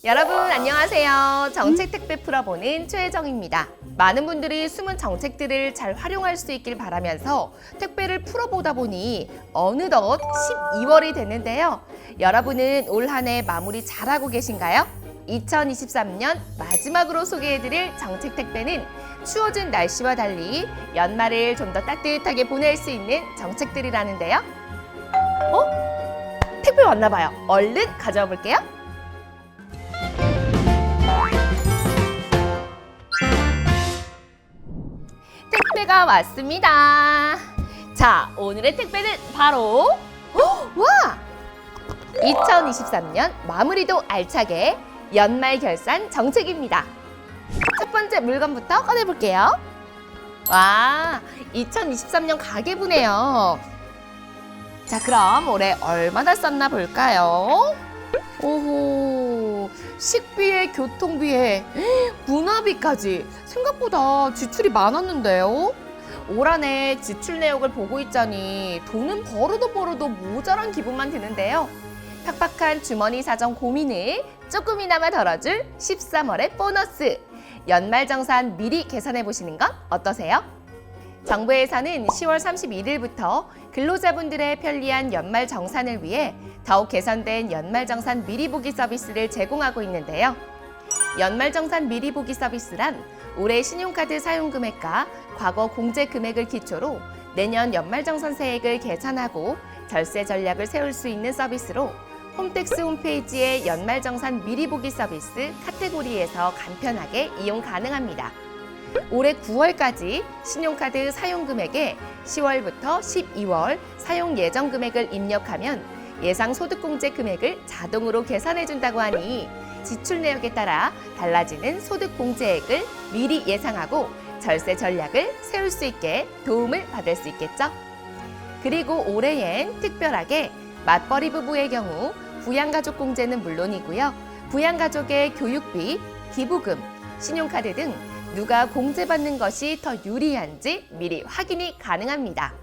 여러분 안녕하세요. 정책 택배 풀어보는 최혜정입니다. 많은 분들이 숨은 정책들을 잘 활용할 수 있길 바라면서 택배를 풀어보다 보니 어느덧 12월이 됐는데요. 여러분은 올 한 해 마무리 잘하고 계신가요? 2023년 마지막으로 소개해드릴 정책 택배는 추워진 날씨와 달리 연말을 좀 더 따뜻하게 보낼 수 있는 정책들이라는데요. 택배 왔나 봐요. 얼른 가져와 볼게요. 택배가 왔습니다. 자, 오늘의 택배는 바로 와! 2023년 마무리도 알차게 연말 결산 정책입니다. 첫 번째 물건부터 꺼내볼게요. 와, 2023년 가계부네요. 자, 그럼 올해 얼마나 썼나 볼까요? 오호, 식비에 교통비에 문화비까지 생각보다 지출이 많았는데요. 올 한 해 지출 내역을 보고 있자니 돈은 벌어도 모자란 기분만 드는데요. 팍팍한 주머니 사정 고민을 조금이나마 덜어줄 13월의 보너스! 연말정산 미리 계산해 보시는 건 어떠세요? 정부에서는 10월 31일부터 근로자분들의 편리한 연말정산을 위해 더욱 개선된 연말정산 미리보기 서비스를 제공하고 있는데요. 연말정산 미리보기 서비스란 올해 신용카드 사용금액과 과거 공제 금액을 기초로 내년 연말정산 세액을 계산하고 절세 전략을 세울 수 있는 서비스로 홈택스 홈페이지의 연말정산 미리보기 서비스 카테고리에서 간편하게 이용 가능합니다. 올해 9월까지 신용카드 사용금액에 10월부터 12월 사용 예정 금액을 입력하면 예상 소득공제 금액을 자동으로 계산해준다고 하니 지출 내역에 따라 달라지는 소득공제액을 미리 예상하고 절세 전략을 세울 수 있게 도움을 받을 수 있겠죠. 그리고 올해엔 특별하게 맞벌이 부부의 경우 부양가족 공제는 물론이고요. 부양가족의 교육비, 기부금, 신용카드 등 누가 공제받는 것이 더 유리한지 미리 확인이 가능합니다.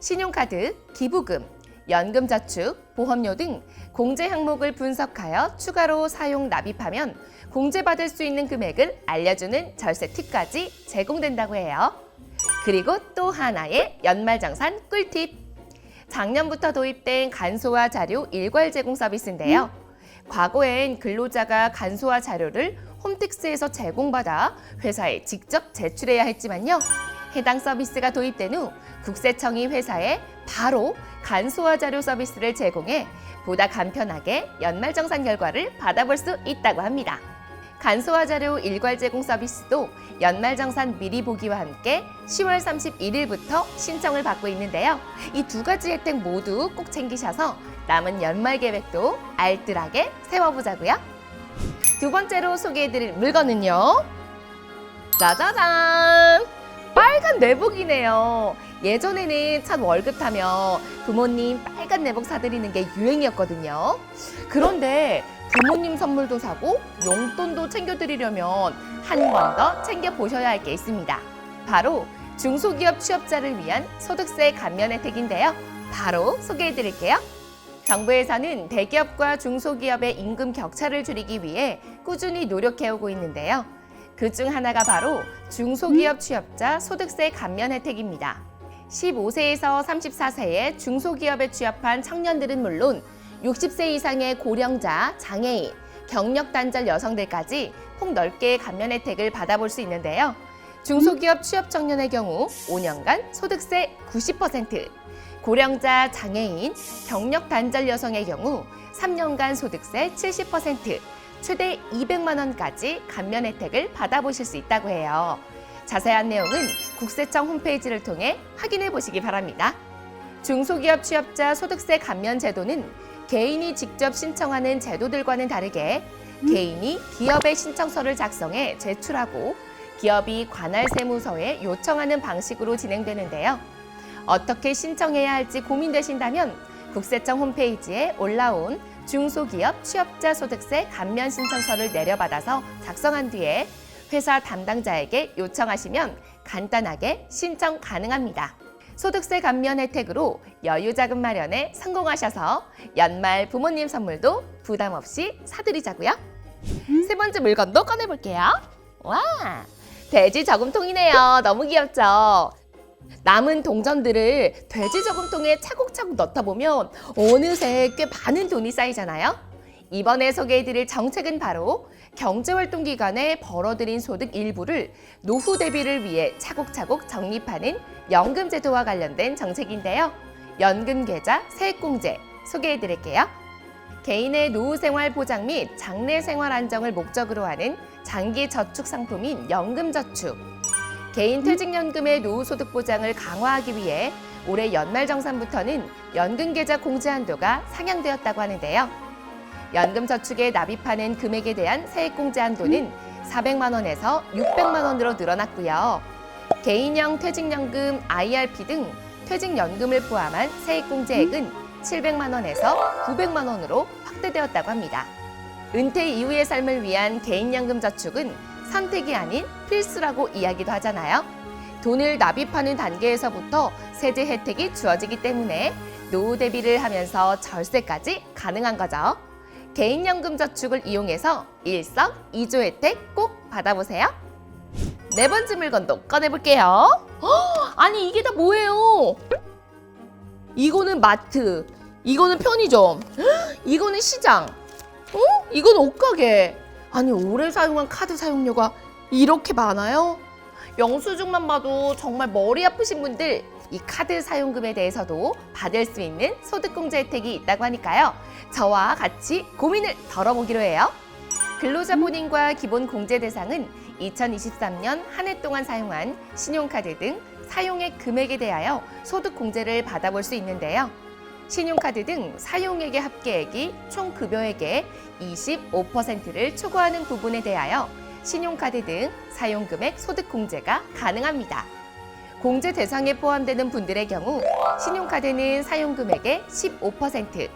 신용카드, 기부금, 연금저축, 보험료 등 공제 항목을 분석하여 추가로 사용 납입하면 공제받을 수 있는 금액을 알려주는 절세 팁까지 제공된다고 해요. 그리고 또 하나의 연말정산 꿀팁! 작년부터 도입된 간소화 자료 일괄 제공 서비스인데요. 과거엔 근로자가 간소화 자료를 홈택스에서 제공받아 회사에 직접 제출해야 했지만요. 해당 서비스가 도입된 후 국세청이 회사에 바로 간소화 자료 서비스를 제공해 보다 간편하게 연말정산 결과를 받아볼 수 있다고 합니다. 간소화 자료 일괄 제공 서비스도 연말정산 미리 보기와 함께 10월 31일부터 신청을 받고 있는데요. 이 두 가지 혜택 모두 꼭 챙기셔서 남은 연말 계획도 알뜰하게 세워보자고요. 두 번째로 소개해드릴 물건은요. 짜자잔! 빨간 내복이네요. 예전에는 첫 월급 타면 부모님 빨간 내복 사드리는 게 유행이었거든요. 그런데 부모님 선물도 사고 용돈도 챙겨드리려면 한 번 더 챙겨보셔야 할 게 있습니다. 바로 중소기업 취업자를 위한 소득세 감면 혜택인데요. 바로 소개해드릴게요. 정부에서는 대기업과 중소기업의 임금 격차를 줄이기 위해 꾸준히 노력해오고 있는데요. 그중 하나가 바로 중소기업 취업자 소득세 감면 혜택입니다. 15세에서 34세의 중소기업에 취업한 청년들은 물론 60세 이상의 고령자, 장애인, 경력 단절 여성들까지 폭넓게 감면 혜택을 받아볼 수 있는데요. 중소기업 취업 청년의 경우 5년간 소득세 90%, 고령자, 장애인, 경력 단절 여성의 경우 3년간 소득세 70%, 최대 200만 원까지 감면 혜택을 받아보실 수 있다고 해요. 자세한 내용은 국세청 홈페이지를 통해 확인해 보시기 바랍니다. 중소기업 취업자 소득세 감면 제도는 개인이 직접 신청하는 제도들과는 다르게 개인이 기업의 신청서를 작성해 제출하고 기업이 관할 세무서에 요청하는 방식으로 진행되는데요. 어떻게 신청해야 할지 고민되신다면 국세청 홈페이지에 올라온 중소기업 취업자 소득세 감면 신청서를 내려받아서 작성한 뒤에 회사 담당자에게 요청하시면 간단하게 신청 가능합니다. 소득세 감면 혜택으로 여유자금 마련에 성공하셔서 연말 부모님 선물도 부담 없이 사드리자고요. 세 번째 물건도 꺼내볼게요. 와, 돼지 저금통이네요. 너무 귀엽죠? 남은 동전들을 돼지 저금통에 차곡차곡 넣다 보면 어느새 꽤 많은 돈이 쌓이잖아요. 이번에 소개해드릴 정책은 바로 경제활동 기간에 벌어들인 소득 일부를 노후 대비를 위해 차곡차곡 적립하는 연금제도와 관련된 정책인데요. 연금계좌 세액공제 소개해드릴게요. 개인의 노후생활 보장 및 장래생활 안정을 목적으로 하는 장기 저축 상품인 연금저축. 개인 퇴직연금의 노후소득 보장을 강화하기 위해 올해 연말정산부터는 연금계좌 공제 한도가 상향되었다고 하는데요. 연금저축에 납입하는 금액에 대한 세액공제 한도는 400만 원에서 600만 원으로 늘어났고요. 개인형 퇴직연금 IRP 등 퇴직연금을 포함한 세액공제액은 700만 원에서 900만 원으로 확대되었다고 합니다. 은퇴 이후의 삶을 위한 개인연금 저축은 선택이 아닌 필수라고 이야기도 하잖아요. 돈을 납입하는 단계에서부터 세제 혜택이 주어지기 때문에 노후 대비를 하면서 절세까지 가능한 거죠. 개인연금 저축을 이용해서 일석이조 혜택 꼭 받아보세요. 네 번째 물건도 꺼내볼게요. 아니 이게 다 뭐예요? 이거는 마트, 이거는 편의점, 이거는 시장, 이건 옷가게. 아니 오래 사용한 카드 사용료가 이렇게 많아요? 영수증만 봐도 정말 머리 아프신 분들 이 카드 사용금에 대해서도 받을 수 있는 소득공제 혜택이 있다고 하니까요. 저와 같이 고민을 덜어보기로 해요. 근로자 본인과 기본 공제 대상은 2023년 한 해 동안 사용한 신용카드 등 사용액 금액에 대하여 소득공제를 받아볼 수 있는데요. 신용카드 등 사용액의 합계액이 총 급여액의 25%를 초과하는 부분에 대하여 신용카드 등 사용금액 소득공제가 가능합니다. 공제 대상에 포함되는 분들의 경우 신용카드는 사용금액의 15%,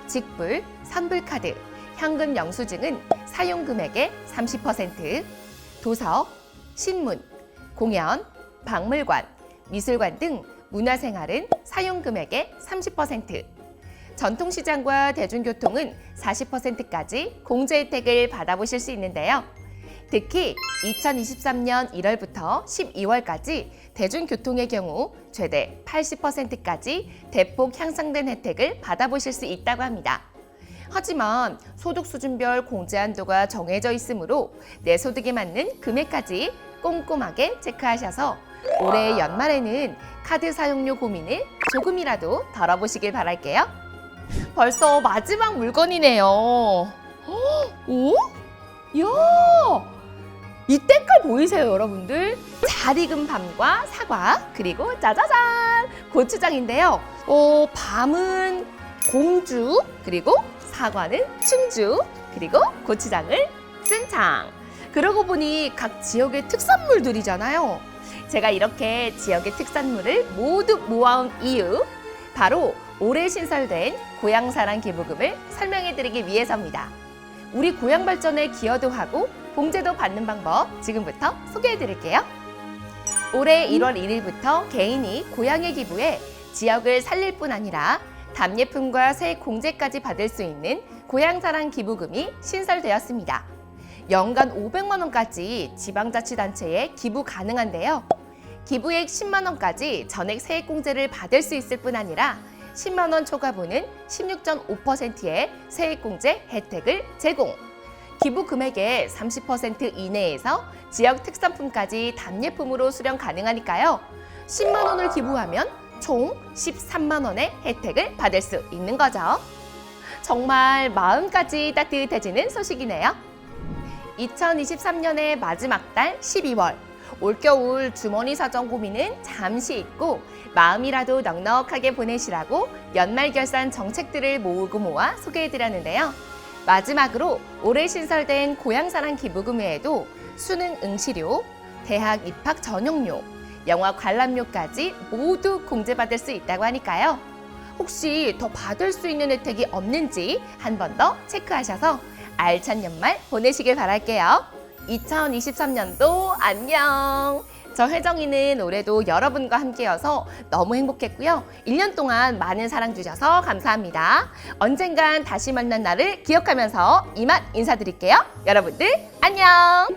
직불, 선불카드, 현금 영수증은 사용금액의 30%, 도서, 신문, 공연, 박물관, 미술관 등 문화생활은 사용금액의 30%, 전통시장과 대중교통은 40%까지 공제 혜택을 받아보실 수 있는데요. 특히 2023년 1월부터 12월까지 대중교통의 경우 최대 80%까지 대폭 향상된 혜택을 받아보실 수 있다고 합니다. 하지만 소득 수준별 공제 한도가 정해져 있으므로 내 소득에 맞는 금액까지 꼼꼼하게 체크하셔서 올해 연말에는 카드 사용료 고민을 조금이라도 덜어보시길 바랄게요. 벌써 마지막 물건이네요. 오? 이야! 이 때깔 보이세요, 여러분들? 잘 익은 밤과 사과, 그리고 짜자잔! 고추장인데요. 밤은 공주, 그리고 사과는 충주, 그리고 고추장을 쓴 창. 그러고 보니 각 지역의 특산물들이잖아요. 제가 이렇게 지역의 특산물을 모두 모아온 이유, 바로 올해 신설된 고향사랑 기부금을 설명해드리기 위해서입니다. 우리 고향 발전에 기여도 하고 공제도 받는 방법 지금부터 소개해드릴게요. 올해 1월 1일부터 개인이 고향에 기부해 지역을 살릴 뿐 아니라 답례품과 세액 공제까지 받을 수 있는 고향사랑 기부금이 신설되었습니다. 연간 500만 원까지 지방자치단체에 기부 가능한데요. 기부액 10만 원까지 전액 세액 공제를 받을 수 있을 뿐 아니라 10만 원 초과분은 16.5%의 세액 공제 혜택을 제공. 기부 금액의 30% 이내에서 지역 특산품까지 답례품으로 수령 가능하니까요. 10만 원을 기부하면 총 13만 원의 혜택을 받을 수 있는 거죠. 정말 마음까지 따뜻해지는 소식이네요. 2023년의 마지막 달 12월. 올겨울 주머니 사정 고민은 잠시 잊고 마음이라도 넉넉하게 보내시라고 연말 결산 정책들을 모으고 모아 소개해드렸는데요. 마지막으로 올해 신설된 고향사랑 기부금 외에도 수능 응시료, 대학 입학 전용료, 영화 관람료까지 모두 공제받을 수 있다고 하니까요. 혹시 더 받을 수 있는 혜택이 없는지 한 번 더 체크하셔서 알찬 연말 보내시길 바랄게요. 2023년도 안녕! 저 혜정이는 올해도 여러분과 함께여서 너무 행복했고요. 1년 동안 많은 사랑 주셔서 감사합니다. 언젠간 다시 만난 날을 기억하면서 이만 인사드릴게요. 여러분들 안녕!